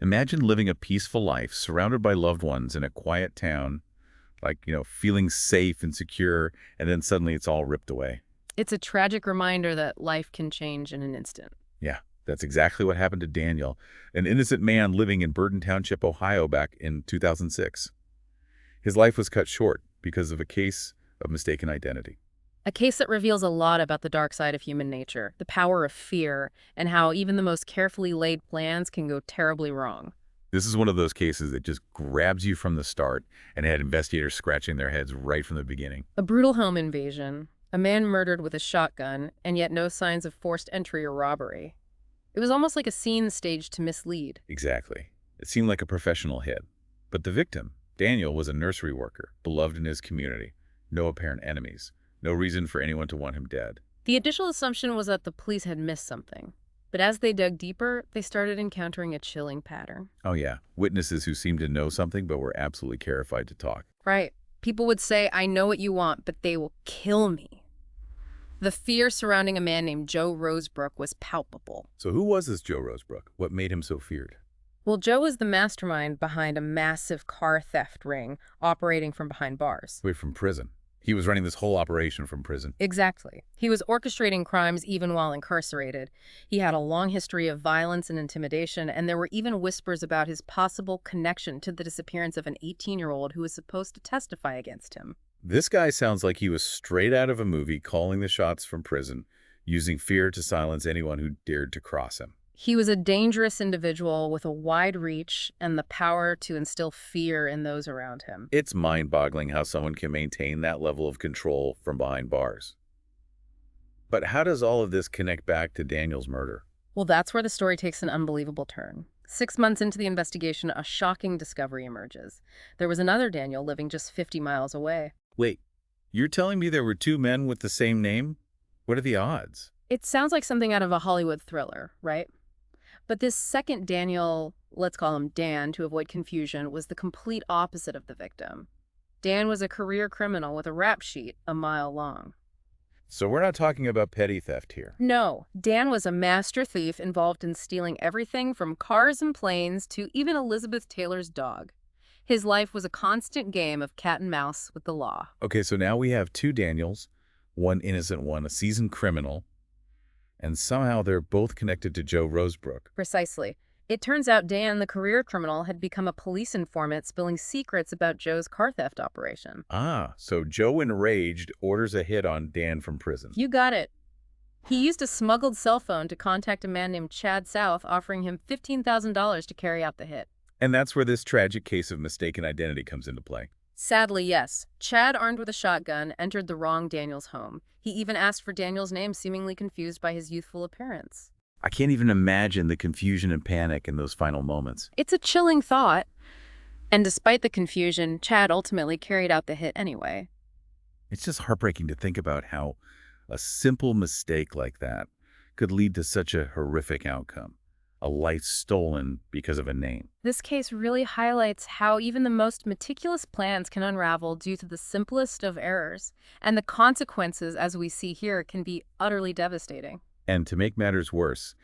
Imagine living a peaceful life surrounded by loved ones in a quiet town, like, feeling safe and secure, and then suddenly it's all ripped away. It's a tragic reminder that life can change in an instant. Yeah, that's exactly what happened to Daniel, an innocent man living in Burton Township, Ohio back in 2006. His life was cut short because of a case of mistaken identity. A case that reveals a lot about the dark side of human nature, the power of fear, and how even the most carefully laid plans can go terribly wrong. This is one of those cases that just grabs you from the start and had investigators scratching their heads right from the beginning. A brutal home invasion, a man murdered with a shotgun, and yet no signs of forced entry or robbery. It was almost like a scene staged to mislead. Exactly. It seemed like a professional hit. But the victim, Daniel, was a nursery worker, beloved in his community. No apparent enemies. No reason for anyone to want him dead. The initial assumption was that the police had missed something. But as they dug deeper, they started encountering a chilling pattern. Oh yeah, witnesses who seemed to know something but were absolutely terrified to talk. Right. People would say, I know what you want, but they will kill me. The fear surrounding a man named Joe Rosebrook was palpable. So who was this Joe Rosebrook? What made him so feared? Well, Joe was the mastermind behind a massive car theft ring operating from behind bars. Wait, from prison. He was running this whole operation from prison. Exactly. He was orchestrating crimes even while incarcerated. He had a long history of violence and intimidation, and there were even whispers about his possible connection to the disappearance of an 18-year-old who was supposed to testify against him. This guy sounds like he was straight out of a movie, calling the shots from prison, using fear to silence anyone who dared to cross him. He was a dangerous individual with a wide reach and the power to instill fear in those around him. It's mind-boggling how someone can maintain that level of control from behind bars. But how does all of this connect back to Daniel's murder? Well, that's where the story takes an unbelievable turn. 6 months into the investigation, a shocking discovery emerges. There was another Daniel living just 50 miles away. Wait, you're telling me there were two men with the same name? What are the odds? It sounds like something out of a Hollywood thriller, right? But this second Daniel, let's call him Dan to avoid confusion, was the complete opposite of the victim. Dan was a career criminal with a rap sheet a mile long. So we're not talking about petty theft here. No, Dan was a master thief involved in stealing everything from cars and planes to even Elizabeth Taylor's dog. His life was a constant game of cat and mouse with the law. Okay, so now we have two Daniels, one innocent one, a seasoned criminal, and somehow they're both connected to Joe Rosebrook. Precisely. It turns out Dan, the career criminal, had become a police informant spilling secrets about Joe's car theft operation. Ah, so Joe, enraged, orders a hit on Dan from prison. You got it. He used a smuggled cell phone to contact a man named Chad South, offering him $15,000 to carry out the hit. And that's where this tragic case of mistaken identity comes into play. Sadly, yes. Chad, armed with a shotgun, entered the wrong Daniel's home. He even asked for Daniel's name, seemingly confused by his youthful appearance. I can't even imagine the confusion and panic in those final moments. It's a chilling thought. And despite the confusion, Chad ultimately carried out the hit anyway. It's just heartbreaking to think about how a simple mistake like that could lead to such a horrific outcome. A life stolen because of a name. This case really highlights how even the most meticulous plans can unravel due to the simplest of errors, and the consequences, as we see here, can be utterly devastating. And to make matters worse,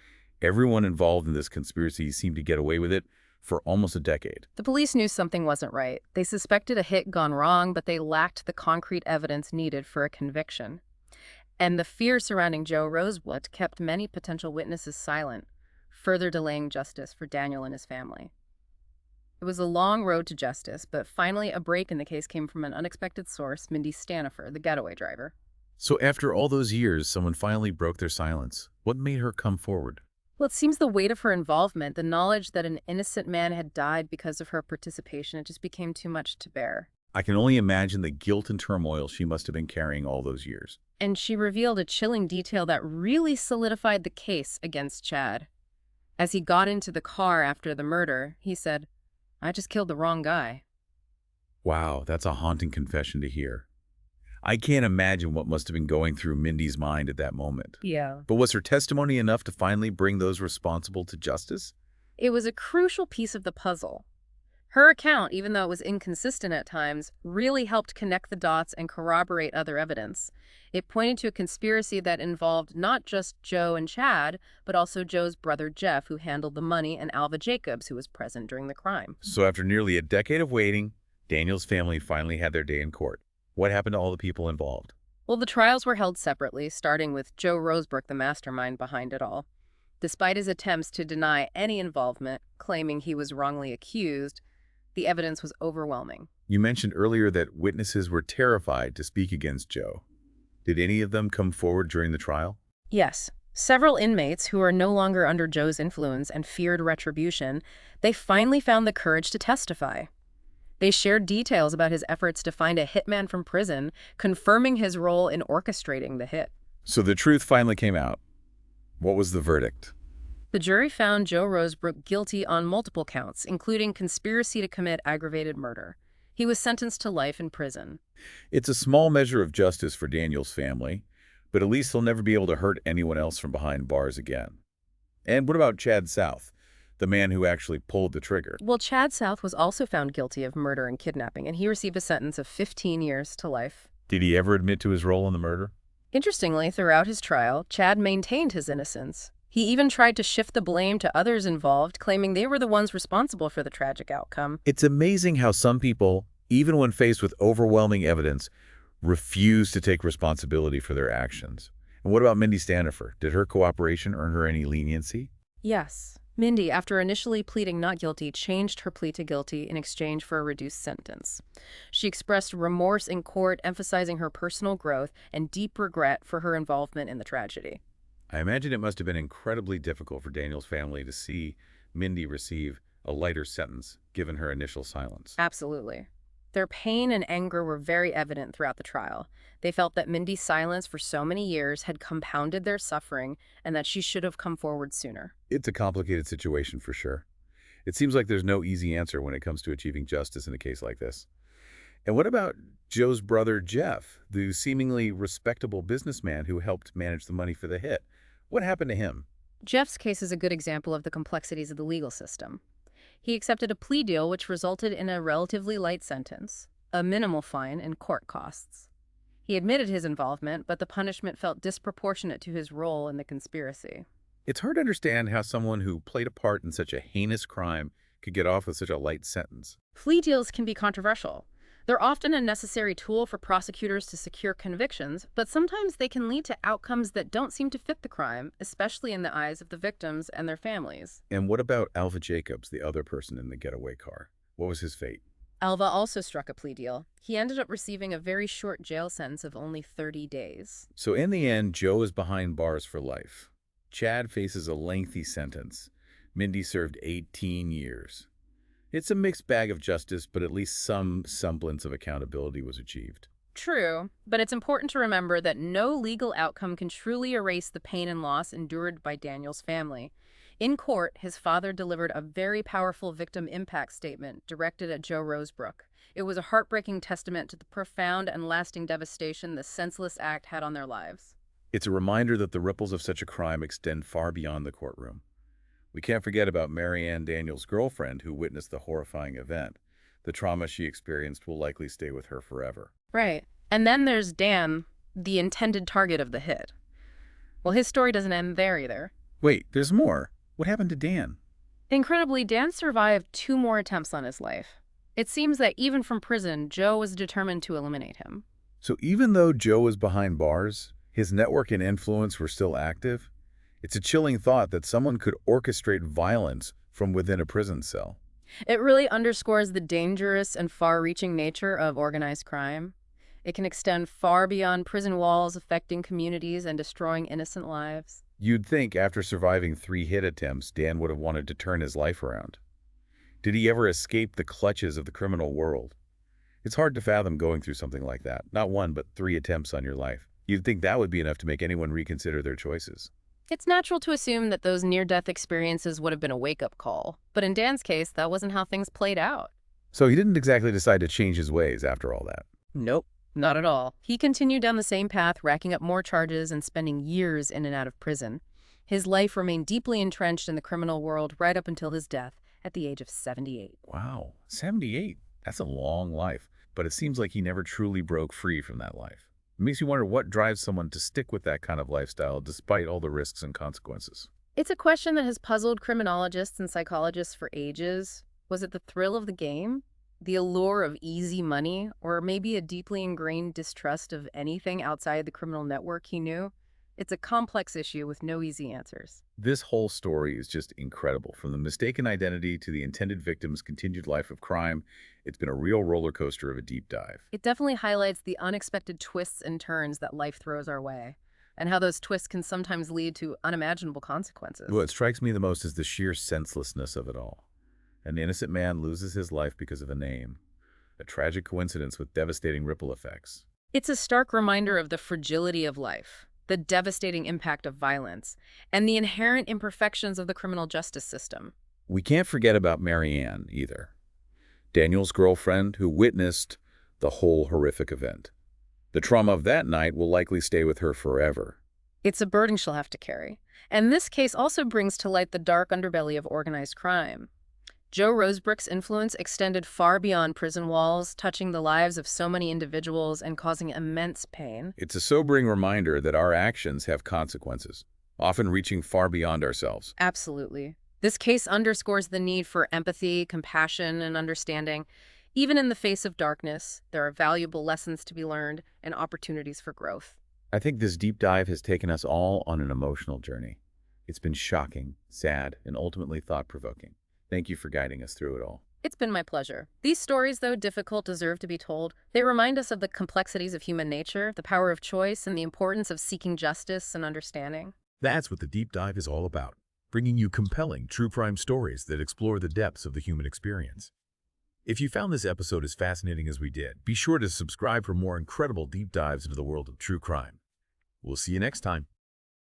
everyone involved in this conspiracy seemed to get away with it for almost a decade. The police knew something wasn't right. They suspected a hit gone wrong, but they lacked the concrete evidence needed for a conviction. And the fear surrounding Joe Rosebrook kept many potential witnesses silent, further delaying justice for Daniel and his family. It was a long road to justice, but finally a break in the case came from an unexpected source, Mindy Stanifer, the getaway driver. So after all those years, someone finally broke their silence. What made her come forward? Well, it seems the weight of her involvement, the knowledge that an innocent man had died because of her participation, it just became too much to bear. I can only imagine the guilt and turmoil she must have been carrying all those years. And she revealed a chilling detail that really solidified the case against Chad. As he got into the car after the murder, he said, "I just killed the wrong guy." Wow, that's a haunting confession to hear. I can't imagine what must have been going through Mindy's mind at that moment. Yeah. But was her testimony enough to finally bring those responsible to justice? It was a crucial piece of the puzzle. Her account, even though it was inconsistent at times, really helped connect the dots and corroborate other evidence. It pointed to a conspiracy that involved not just Joe and Chad, but also Joe's brother Jeff, who handled the money, and Alva Jacobs, who was present during the crime. So after nearly a decade of waiting, Daniel's family finally had their day in court. What happened to all the people involved? Well, the trials were held separately, starting with Joe Rosebrook, the mastermind behind it all. Despite his attempts to deny any involvement, claiming he was wrongly accused, the evidence was overwhelming. You mentioned earlier that witnesses were terrified to speak against Joe. Did any of them come forward during the trial? Yes, several inmates who were no longer under Joe's influence and feared retribution, they finally found the courage to testify. They shared details about his efforts to find a hitman from prison, confirming his role in orchestrating the hit. So the truth finally came out. What was the verdict? The jury found Joe Rosebrook guilty on multiple counts, including conspiracy to commit aggravated murder. He was sentenced to life in prison. It's a small measure of justice for Daniel's family, but at least he'll never be able to hurt anyone else from behind bars again. And what about Chad South, the man who actually pulled the trigger? Well, Chad South was also found guilty of murder and kidnapping, and he received a sentence of 15 years to life. Did he ever admit to his role in the murder? Interestingly, throughout his trial, Chad maintained his innocence. He even tried to shift the blame to others involved, claiming they were the ones responsible for the tragic outcome. It's amazing how some people, even when faced with overwhelming evidence, refuse to take responsibility for their actions. And what about Mindy Stanifer? Did her cooperation earn her any leniency? Yes. Mindy, after initially pleading not guilty, changed her plea to guilty in exchange for a reduced sentence. She expressed remorse in court, emphasizing her personal growth and deep regret for her involvement in the tragedy. I imagine it must have been incredibly difficult for Daniel's family to see Mindy receive a lighter sentence, given her initial silence. Absolutely. Their pain and anger were very evident throughout the trial. They felt that Mindy's silence for so many years had compounded their suffering and that she should have come forward sooner. It's a complicated situation for sure. It seems like there's no easy answer when it comes to achieving justice in a case like this. And what about Joe's brother Jeff, the seemingly respectable businessman who helped manage the money for the hit? What happened to him? Jeff's case is a good example of the complexities of the legal system. He accepted a plea deal which resulted in a relatively light sentence, a minimal fine, and court costs. He admitted his involvement, but the punishment felt disproportionate to his role in the conspiracy. It's hard to understand how someone who played a part in such a heinous crime could get off with such a light sentence. Plea deals can be controversial. They're often a necessary tool for prosecutors to secure convictions, but sometimes they can lead to outcomes that don't seem to fit the crime, especially in the eyes of the victims and their families. And what about Alva Jacobs, the other person in the getaway car? What was his fate? Alva also struck a plea deal. He ended up receiving a very short jail sentence of only 30 days. So in the end, Joe is behind bars for life. Chad faces a lengthy sentence. Mindy served 18 years. It's a mixed bag of justice, but at least some semblance of accountability was achieved. True, but it's important to remember that no legal outcome can truly erase the pain and loss endured by Daniel's family. In court, his father delivered a very powerful victim impact statement directed at Joe Rosebrook. It was a heartbreaking testament to the profound and lasting devastation the senseless act had on their lives. It's a reminder that the ripples of such a crime extend far beyond the courtroom. We can't forget about Mary Ann Daniels' girlfriend who witnessed the horrifying event. The trauma she experienced will likely stay with her forever. Right. And then there's Dan, the intended target of the hit. Well, his story doesn't end there either. Wait, there's more. What happened to Dan? Incredibly, Dan survived 2 more attempts on his life. It seems that even from prison, Joe was determined to eliminate him. So even though Joe was behind bars, his network and influence were still active? It's a chilling thought that someone could orchestrate violence from within a prison cell. It really underscores the dangerous and far-reaching nature of organized crime. It can extend far beyond prison walls, affecting communities and destroying innocent lives. You'd think after surviving 3 hit attempts, Dan would have wanted to turn his life around. Did he ever escape the clutches of the criminal world? It's hard to fathom going through something like that. Not 1, but 3 attempts on your life. You'd think that would be enough to make anyone reconsider their choices. It's natural to assume that those near-death experiences would have been a wake-up call. But in Dan's case, that wasn't how things played out. So he didn't exactly decide to change his ways after all that. Nope, not at all. He continued down the same path, racking up more charges and spending years in and out of prison. His life remained deeply entrenched in the criminal world right up until his death, at the age of 78. Wow, 78. That's a long life. But it seems like he never truly broke free from that life. It makes you wonder what drives someone to stick with that kind of lifestyle despite all the risks and consequences. It's a question that has puzzled criminologists and psychologists for ages. Was it the thrill of the game? The allure of easy money? Or maybe a deeply ingrained distrust of anything outside the criminal network he knew? It's a complex issue with no easy answers. This whole story is just incredible. From the mistaken identity to the intended victim's continued life of crime, it's been a real roller coaster of a deep dive. It definitely highlights the unexpected twists and turns that life throws our way, and how those twists can sometimes lead to unimaginable consequences. What strikes me the most is the sheer senselessness of it all. An innocent man loses his life because of a name. A tragic coincidence with devastating ripple effects. It's a stark reminder of the fragility of life, the devastating impact of violence, and the inherent imperfections of the criminal justice system. We can't forget about Marianne either. Daniel's girlfriend who witnessed the whole horrific event. The trauma of that night will likely stay with her forever. It's a burden she'll have to carry. And this case also brings to light the dark underbelly of organized crime. Joe Rosebrook's influence extended far beyond prison walls, touching the lives of so many individuals and causing immense pain. It's a sobering reminder that our actions have consequences, often reaching far beyond ourselves. Absolutely. This case underscores the need for empathy, compassion, and understanding. Even in the face of darkness, there are valuable lessons to be learned and opportunities for growth. I think this deep dive has taken us all on an emotional journey. It's been shocking, sad, and ultimately thought-provoking. Thank you for guiding us through it all. It's been my pleasure. These stories, though difficult, deserve to be told. They remind us of the complexities of human nature, the power of choice, and the importance of seeking justice and understanding. That's what the deep dive is all about, bringing you compelling true crime stories that explore the depths of the human experience. If you found this episode as fascinating as we did, be sure to subscribe for more incredible deep dives into the world of true crime. We'll see you next time.